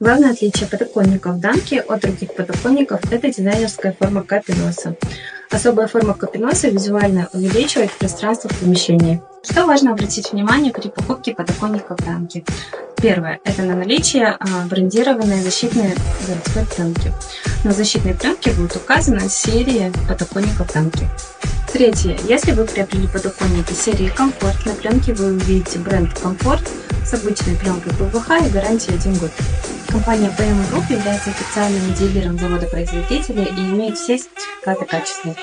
Главное отличие подоконников Данки от других подоконников – это дизайнерская форма капиноса. Особая форма капиноса визуально увеличивает пространство в помещении. Что важно обратить внимание при покупке подоконников Данки? Первое – это на наличие брендированной защитной городской пленки. На защитной пленке будет указана серия подоконников Данки. Третье. Если вы приобрели подоконники серии Комфорт, на пленке вы увидите бренд Комфорт с обычной пленкой ПВХ и гарантией 1 год. Компания PM Group является официальным дилером завода-производителя и имеет все сертификаты качества.